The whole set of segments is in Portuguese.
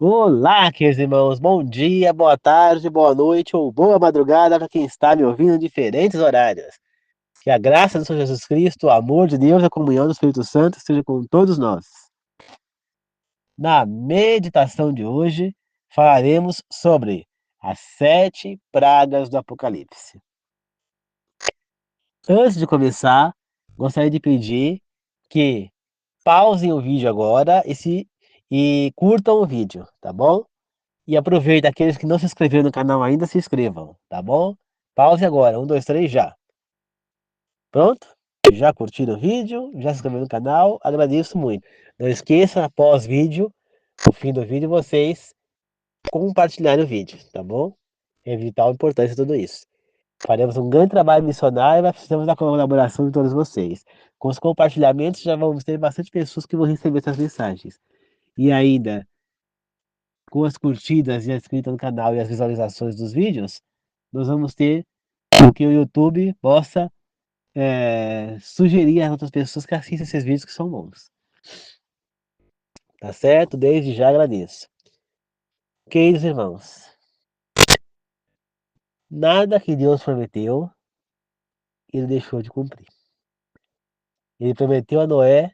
Olá, queridos irmãos, bom dia, boa tarde, boa noite ou boa madrugada para quem está me ouvindo em diferentes horários. Que a graça do Senhor Jesus Cristo, o amor de Deus e a comunhão do Espírito Santo esteja com todos nós. Na meditação de hoje, falaremos sobre as 7 pragas do Apocalipse. Antes de começar, gostaria de pedir que pausem o vídeo agora e curtam o vídeo, tá bom? E aproveita, aqueles que não se inscreveram no canal ainda, se inscrevam, tá bom? Pause agora, 1, 2, 3, já. Pronto? Já curtiram o vídeo? Já se inscreveram no canal? Agradeço muito. Não esqueça, após vídeo, o fim do vídeo, vocês compartilharem o vídeo, tá bom? É vital importância de tudo isso. Faremos um grande trabalho missionário, mas precisamos da colaboração de todos vocês. Com os compartilhamentos, já vamos ter bastante pessoas que vão receber essas mensagens. E ainda, com as curtidas e a inscrita no canal e as visualizações dos vídeos, nós vamos ter o que o YouTube possa sugerir às outras pessoas que assistem esses vídeos que são bons. Tá certo? Desde já agradeço. Queridos irmãos, nada que Deus prometeu, ele deixou de cumprir. Ele prometeu a Noé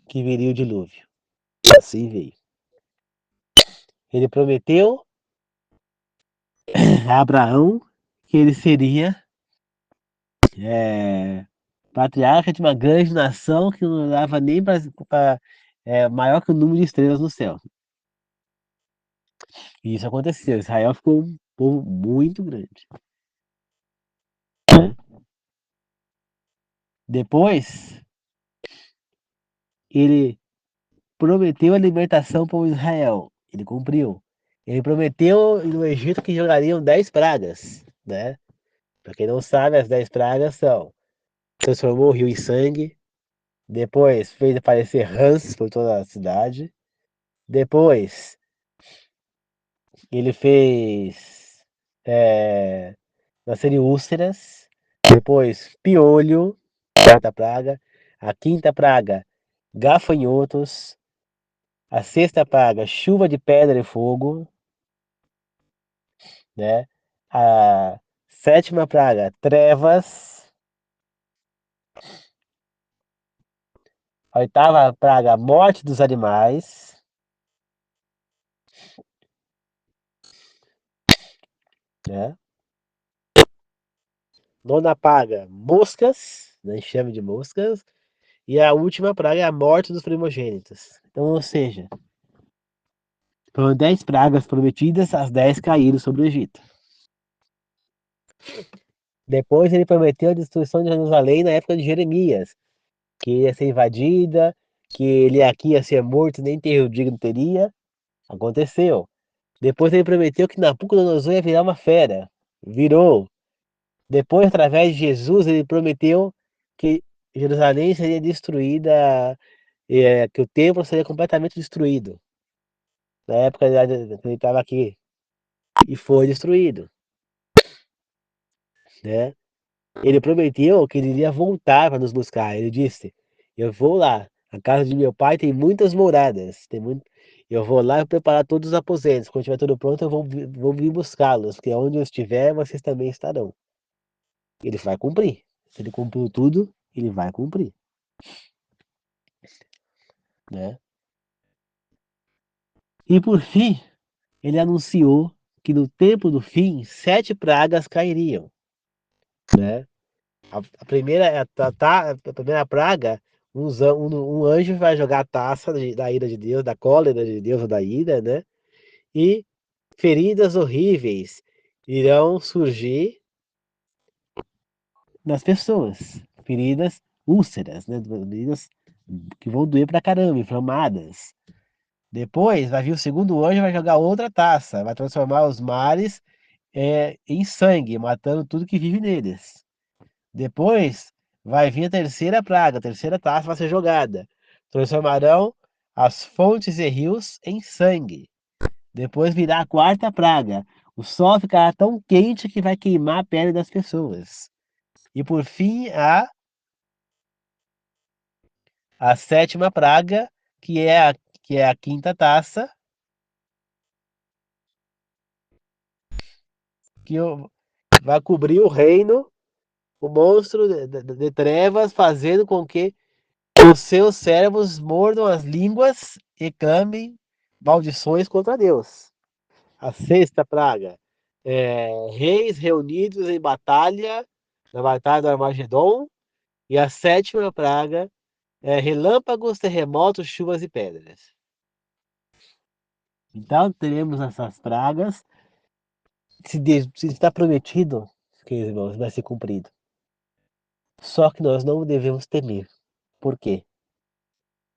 que viria o dilúvio. Assim veio. Ele prometeu a Abraão que ele seria é, patriarca de uma grande nação que não dava nem para maior que o número de estrelas no céu. E isso aconteceu. Israel ficou um povo muito grande. Né? Depois, ele prometeu a libertação para o Israel. Ele cumpriu. Ele prometeu no Egito que jogariam 10 pragas. Né? Para quem não sabe, as 10 pragas são: transformou o rio em sangue. Depois, fez aparecer rãs por toda a cidade. Depois, ele fez nascerem úlceras. Depois, piolho, quarta praga. A quinta praga, gafanhotos. A sexta praga, chuva de pedra e fogo, né? A sétima praga, trevas. A oitava praga, morte dos animais, né? Nona praga, moscas, né? Enxame de moscas. E a última praga é a morte dos primogênitos. Então, ou seja, foram 10 pragas prometidas, as 10 caíram sobre o Egito. Depois ele prometeu a destruição de Jerusalém na época de Jeremias, que ia ser invadida, que ele aqui ia ser morto, nem terro digno teria. Aconteceu. Depois ele prometeu que Nabucodonosor ia virar uma fera. Virou. Depois, através de Jesus, ele prometeu que Jerusalém seria destruída, que o templo seria completamente destruído. Na época que ele estava aqui. E foi destruído. Né? Ele prometeu que ele iria voltar para nos buscar. Ele disse: Eu vou lá. A casa de meu pai tem muitas moradas. Eu vou lá e preparar todos os aposentos. Quando estiver tudo pronto, eu vou vir buscá-los. Porque onde eu estiver, vocês também estarão. Ele vai cumprir. Se ele cumpriu tudo, ele vai cumprir. Né? E por fim, ele anunciou que no tempo do fim, 7 pragas cairiam. Né? A primeira, a primeira praga, um anjo vai jogar a taça da ira de Deus, da cólera de Deus ou da ira, né? E feridas horríveis irão surgir nas pessoas. Feridas úlceras, né? Feridas que vão doer pra caramba, inflamadas. Depois vai vir o segundo anjo e vai jogar outra taça, vai transformar os mares em sangue, matando tudo que vive neles. Depois vai vir a terceira praga, a terceira taça vai ser jogada. Transformarão as fontes e rios em sangue. Depois virá a quarta praga. O sol ficará tão quente que vai queimar a pele das pessoas. E por fim, a sétima praga, que é a quinta taça, vai cobrir o reino, o monstro de trevas, fazendo com que os seus servos mordam as línguas e clamem maldições contra Deus. A sexta praga é reis reunidos em batalha, na batalha do Armagedon. E a sétima praga é relâmpagos, terremotos, chuvas e pedras. Então teremos essas pragas. Se está prometido, queridos irmãos, vai ser cumprido. Só que nós não devemos temer. Por quê?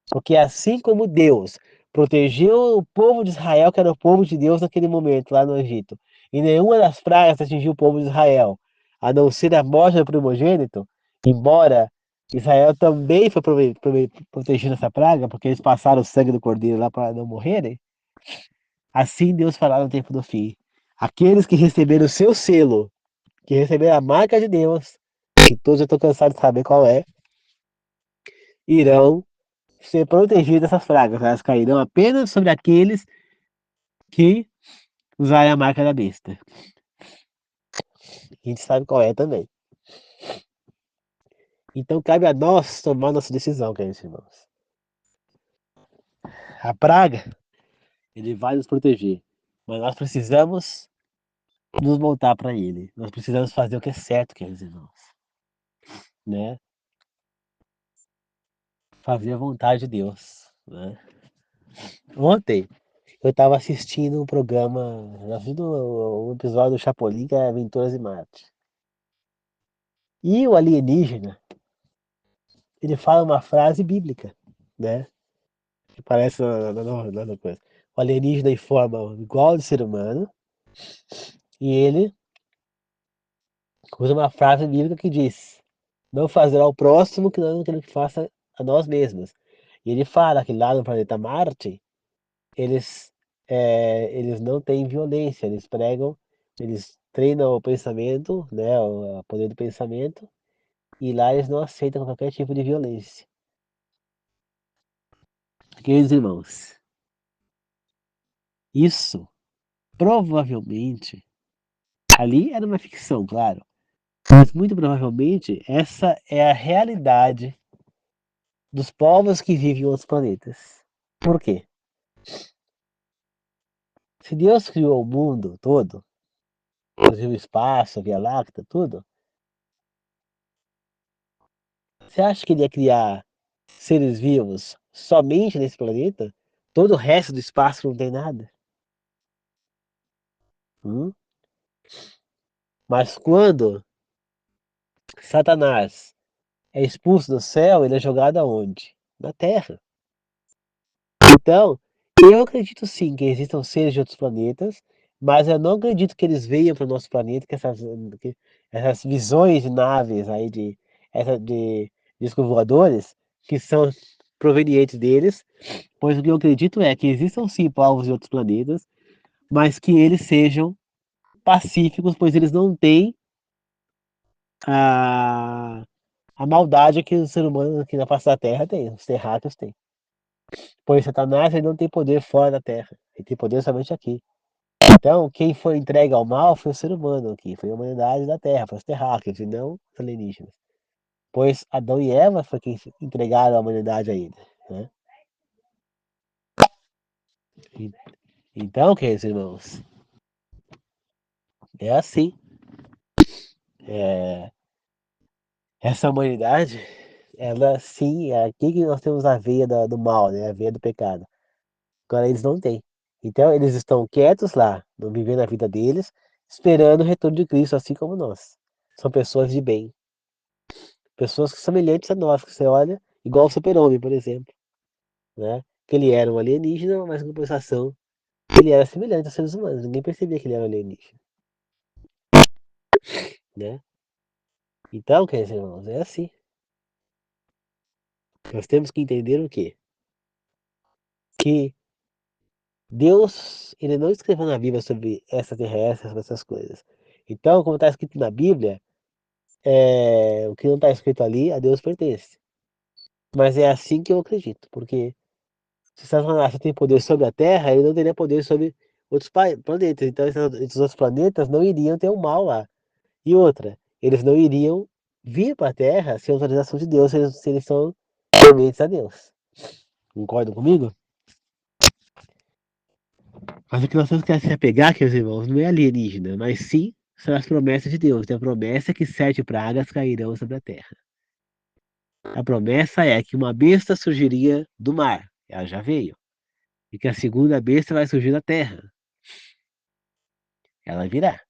Porque assim como Deus protegeu o povo de Israel, que era o povo de Deus naquele momento, lá no Egito, e nenhuma das pragas atingiu o povo de Israel, a não ser a morte do primogênito, embora Israel também foi protegido dessa praga, porque eles passaram o sangue do cordeiro lá para não morrerem, assim Deus fará no tempo do fim. Aqueles que receberam o seu selo, que receberam a marca de Deus, que todos já estão cansados de saber qual é, irão ser protegidos dessas pragas. Elas cairão apenas sobre aqueles que usarem a marca da besta. A gente sabe qual é também. Então cabe a nós tomar nossa decisão, queridos irmãos. A praga, ele vai nos proteger, mas nós precisamos nos voltar para ele. Nós precisamos fazer o que é certo, queridos irmãos, né? Fazer a vontade de Deus, né? Ontem eu estava assistindo um programa, assistindo um episódio do Chapolin, que é Aventuras em Marte. E o alienígena, ele fala uma frase bíblica, né? Que parece na coisa. O alienígena em forma igual de ser humano, e ele usa uma frase bíblica que diz: não fazer ao próximo que não queremos que faça a nós mesmos. E ele fala que lá no planeta Marte, eles, eles não têm violência, eles pregam, eles treinam o pensamento, né, o poder do pensamento, e lá eles não aceitam qualquer tipo de violência. Queridos irmãos, isso provavelmente, ali era uma ficção, claro, mas muito provavelmente essa é a realidade dos povos que vivem em outros planetas. Por quê? Se Deus criou o mundo todo, inclusive o espaço, a Via Láctea, tudo, você acha que ele ia criar seres vivos somente nesse planeta? Todo o resto do espaço não tem nada? Hum? Mas quando Satanás é expulso do céu, ele é jogado aonde? Na Terra. Então, eu acredito sim que existam seres de outros planetas, mas eu não acredito que eles venham para o nosso planeta, que essas visões de naves aí, de discos voadores, que são provenientes deles, pois o que eu acredito é que existam sim povos de outros planetas, mas que eles sejam pacíficos, pois eles não têm a, a maldade que o ser humano aqui na face da Terra tem, os terráqueos têm. Pois Satanás ele não tem poder fora da Terra, ele tem poder somente aqui. Então, quem foi entregue ao mal foi o ser humano aqui, foi a humanidade da Terra, foi os terráqueos e não os alienígenas. Pois Adão e Eva foi quem entregaram a humanidade a ele, né? E- Então, queridos irmãos, é assim. É, essa humanidade, ela sim, é aqui que nós temos a veia do mal, né? A veia do pecado. Agora eles não têm. Então eles estão quietos lá, não vivendo a vida deles, esperando o retorno de Cristo, assim como nós. São pessoas de bem. Pessoas semelhantes a nós, que você olha, igual o Super-Homem, por exemplo, né? Que ele era um alienígena, mas em compensação, ele era semelhante aos seres humanos. Ninguém percebia que ele era um alienígena, né? Então, quer dizer, irmãos, é assim. Nós temos que entender o quê? Que Deus, ele não escreveu na Bíblia sobre extraterrestres, sobre essas coisas. Então, como está escrito na Bíblia, o que não está escrito ali, a Deus pertence. Mas é assim que eu acredito, porque se Satanás tem poder sobre a terra, ele não teria poder sobre outros planetas. Então, esses outros planetas não iriam ter o mal lá. E outra, eles não iriam vir para a Terra sem autorização de Deus, se eles são tementes a Deus. Concordam comigo? Mas o que nós temos que se apegar, meus irmãos, não é alienígena, mas sim são as promessas de Deus. Tem a promessa que 7 pragas cairão sobre a terra. A promessa é que uma besta surgiria do mar, ela já veio, e que a segunda besta vai surgir da terra, ela virá.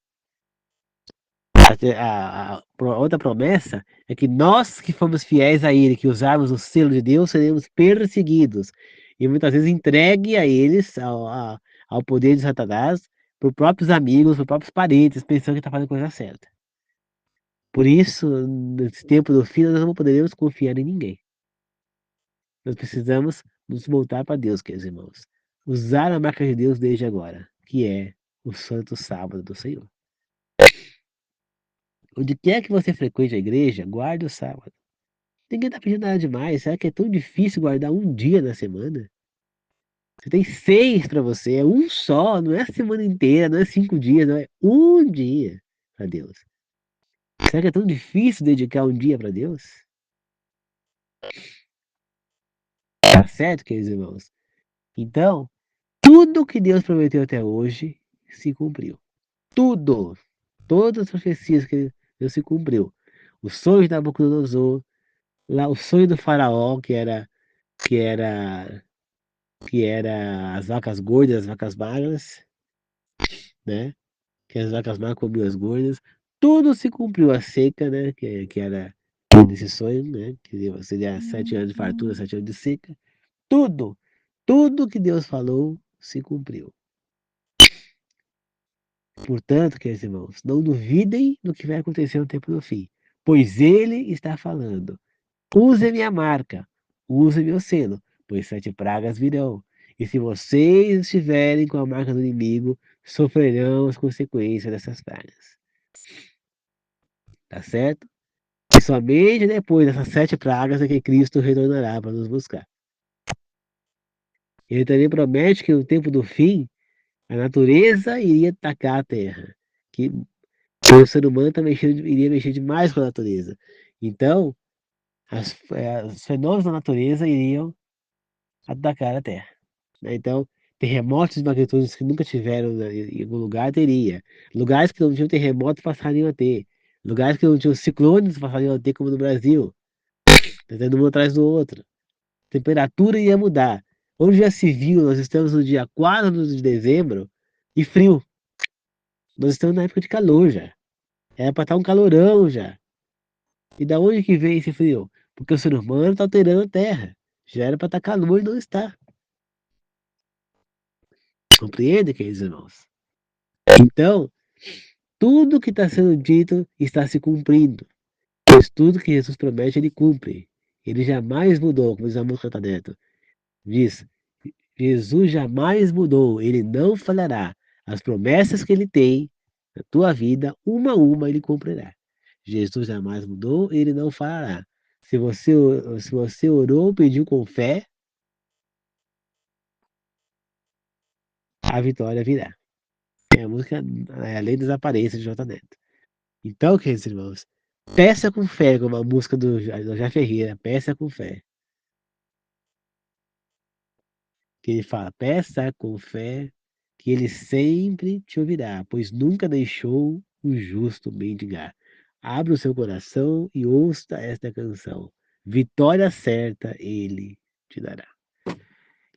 Outra promessa é que nós que fomos fiéis a Ele, que usarmos o selo de Deus, seremos perseguidos e muitas vezes entregue a eles, ao poder de Satanás, por próprios amigos, por próprios parentes, pensando que está fazendo a coisa certa. Por isso, nesse tempo do fim, nós não poderemos confiar em ninguém. Nós precisamos nos voltar para Deus, queridos irmãos. Usar a marca de Deus desde agora, que é o Santo Sábado do Senhor. Onde quer que você frequente a igreja, guarde o sábado. Ninguém está pedindo nada demais. Será que é tão difícil guardar um dia na semana? Você tem 6 para você, é um só, não é a semana inteira, não é 5 dias, não é um dia para Deus. Será que é tão difícil dedicar um dia para Deus? Tá certo, queridos irmãos? Então, tudo que Deus prometeu até hoje se cumpriu. Tudo. Todas as profecias que Deus se cumpriu. O sonho de Nabucodonosor, lá o sonho do faraó, que era, que era as vacas gordas, as vacas magras, né? Que as vacas magras comiam as gordas. Tudo se cumpriu. A seca, né? Que era desse sonho, né? Que seria 7 anos de fartura, 7 anos de seca. Tudo, tudo que Deus falou se cumpriu. Portanto, queridos irmãos, não duvidem do que vai acontecer no tempo do fim, pois Ele está falando. Use minha marca, use meu selo, pois 7 pragas virão. E se vocês estiverem com a marca do inimigo, sofrerão as consequências dessas pragas. Tá certo? E somente depois dessas 7 pragas é que Cristo retornará para nos buscar. Ele também promete que no tempo do fim, a natureza iria atacar a terra. Que o ser humano iria mexer demais com a natureza. Então, os fenômenos da natureza iriam atacar a Terra, né? Então, terremotos de magnitudes que nunca tiveram, né, em algum lugar, teria. Lugares que não tinham terremotos passariam a ter. Lugares que não tinham ciclones passariam a ter, como no Brasil. Tá tendo um atrás do outro. Temperatura ia mudar. Onde já se viu, nós estamos no dia 4 de dezembro e frio. Nós estamos na época de calor já. Era para estar um calorão já. E da onde que vem esse frio? Porque o ser humano está alterando a Terra. Já era para estar calor e não está. Compreende, queridos irmãos? Então, tudo que está sendo dito está se cumprindo. Pois tudo que Jesus promete, ele cumpre. Ele jamais mudou, como diz a música Neto. Diz, Jesus jamais mudou, ele não falhará. As promessas que ele tem na tua vida, uma a uma, ele cumprirá. Jesus jamais mudou, ele não falhará. Se você orou, pediu com fé, a vitória virá. É a música, é a lei das aparências de J Neto. Então, queridos irmãos, peça com fé, como a música do Jé Ferreira, peça com fé. Que ele fala, peça com fé, que ele sempre te ouvirá, pois nunca deixou o justo mendigar. Abra o seu coração e ouça esta canção. Vitória certa ele te dará.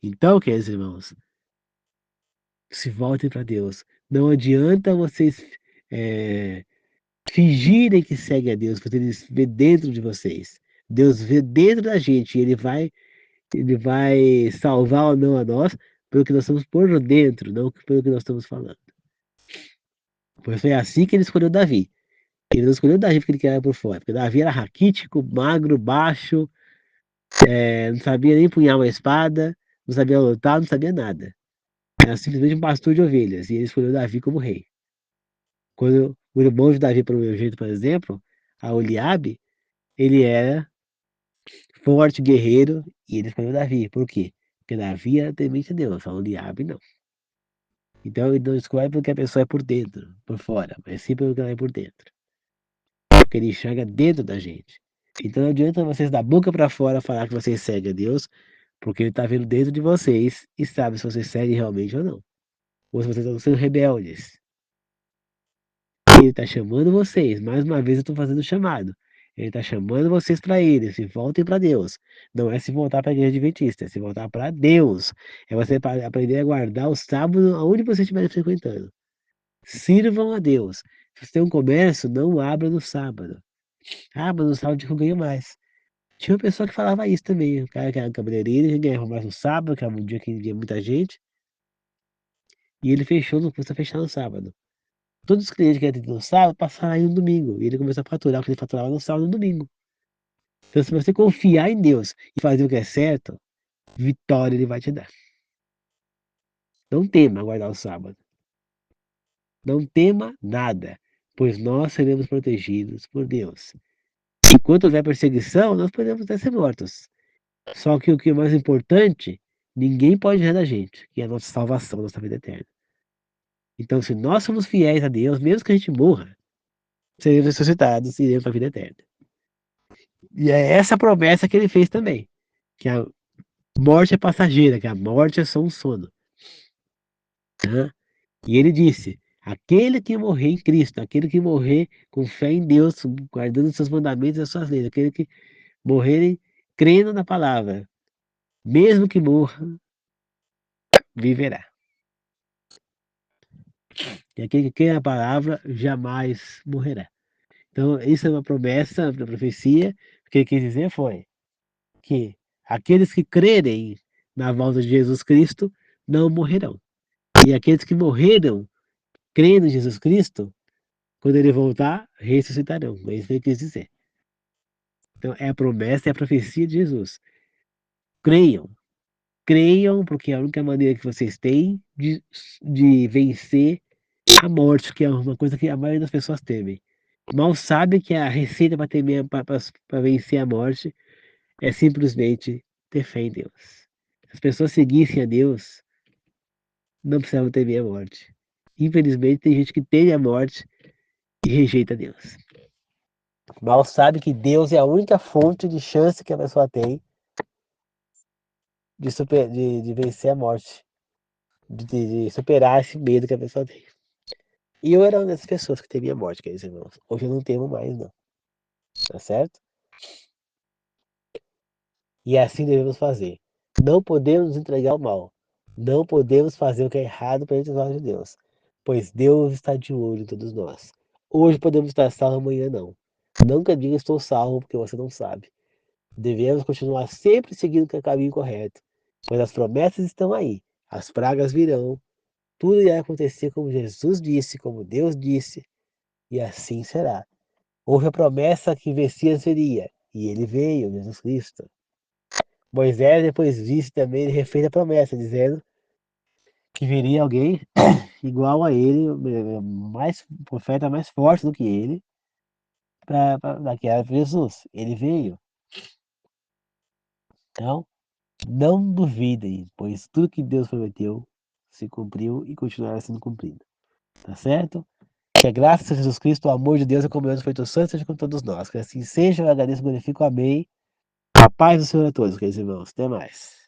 Então, queridos irmãos, se voltem para Deus. Não adianta vocês é, fingirem que seguem a Deus, porque Ele vê dentro de vocês. Deus vê dentro da gente e Ele vai salvar ou não a nós pelo que nós estamos por dentro, não pelo que nós estamos falando. Pois foi assim que Ele escolheu Davi. Ele não escolheu Davi porque ele queria por fora, porque Davi era raquítico, magro, baixo, não sabia nem punhar uma espada, não sabia lutar, não sabia nada. Era simplesmente um pastor de ovelhas, e ele escolheu Davi como rei. Quando o irmão de Davi, pelo meu jeito, por exemplo, a Oliabe, ele era forte, guerreiro, e ele escolheu Davi. Por quê? Porque Davi era temente a Deus, a Oliabe não. Então ele não escolhe porque a pessoa é por dentro, por fora, mas sim pelo que ela é por dentro. Porque ele enxerga dentro da gente. Então não adianta vocês da boca para fora falar que vocês seguem a Deus, porque ele está vendo dentro de vocês e sabe se vocês seguem realmente ou não. Ou se vocês estão sendo rebeldes. Ele está chamando vocês. Mais uma vez eu estou fazendo o chamado. Ele está chamando vocês para ele. Se voltem para Deus. Não é se voltar para a igreja adventista, é se voltar para Deus. É você aprender a guardar o sábado aonde você estiver frequentando. Sirvam a Deus. Se você tem um comércio, não abra no sábado. Abra no sábado que eu ganho mais. Tinha uma pessoa que falava isso também. O cara que era cabeleireiro, ele ganhava mais no sábado, que era um dia que tinha muita gente. E ele fechou, não custa fechar no sábado. Todos os clientes que ele atendia no sábado passaram aí no domingo. E ele começou a faturar o que ele faturava no sábado e no domingo. Então, se você confiar em Deus e fazer o que é certo, vitória ele vai te dar. Não tema guardar o sábado. Não tema nada, pois nós seremos protegidos por Deus. Enquanto houver perseguição, nós podemos até ser mortos. Só que o que é mais importante, ninguém pode tirar da gente, que é a nossa salvação, a nossa vida eterna. Então, se nós somos fiéis a Deus, mesmo que a gente morra, seremos ressuscitados e iremos para a vida eterna. E é essa a promessa que ele fez também, que a morte é passageira, que a morte é só um sono. Tá? E ele disse: aquele que morrer em Cristo, aquele que morrer com fé em Deus, guardando os seus mandamentos e as suas leis, aquele que morrer crendo na palavra, mesmo que morra, viverá. E aquele que crê na palavra jamais morrerá. Então, isso é uma promessa, uma profecia. O que ele quis dizer foi que aqueles que crerem na volta de Jesus Cristo não morrerão. E aqueles que morreram crendo em Jesus Cristo, quando ele voltar, ressuscitarão. É isso que ele quis dizer. Então, é a promessa, é a profecia de Jesus. Creiam. Creiam, porque é a única maneira que vocês têm de vencer a morte, que é uma coisa que a maioria das pessoas temem. Mal sabe que a receita para vencer a morte é simplesmente ter fé em Deus. Se as pessoas seguissem a Deus, não precisavam temer a morte. Infelizmente, tem gente que teme a morte e rejeita Deus. Mal sabe que Deus é a única fonte de chance que a pessoa tem de vencer a morte, de superar esse medo que a pessoa tem. E eu era uma dessas pessoas que temia a morte, queridos irmãos. Hoje eu não temo mais, não. Tá certo? E assim devemos fazer. Não podemos nos entregar ao mal. Não podemos fazer o que é errado perante os olhos de Deus, pois Deus está de olho em todos nós. Hoje podemos estar salvos, amanhã não. Nunca diga estou salvo, porque você não sabe. Devemos continuar sempre seguindo o caminho correto, pois as promessas estão aí. As pragas virão, tudo irá acontecer como Jesus disse, como Deus disse, e assim será. Houve a promessa que o Messias viria, e ele veio, Jesus Cristo. Moisés depois disse também, ele refez a promessa, dizendo que viria alguém igual a ele, mais profeta mais forte do que ele, que era Jesus. Ele veio. Então, não duvidem, pois tudo que Deus prometeu se cumpriu e continuará sendo cumprido. Tá certo? Que a graça de Jesus Cristo, o amor de Deus e a comunhão do Espírito Santo seja com todos nós. Que assim seja, eu agradeço, glorifico, amém. A paz do Senhor a todos, queridos irmãos. Até mais.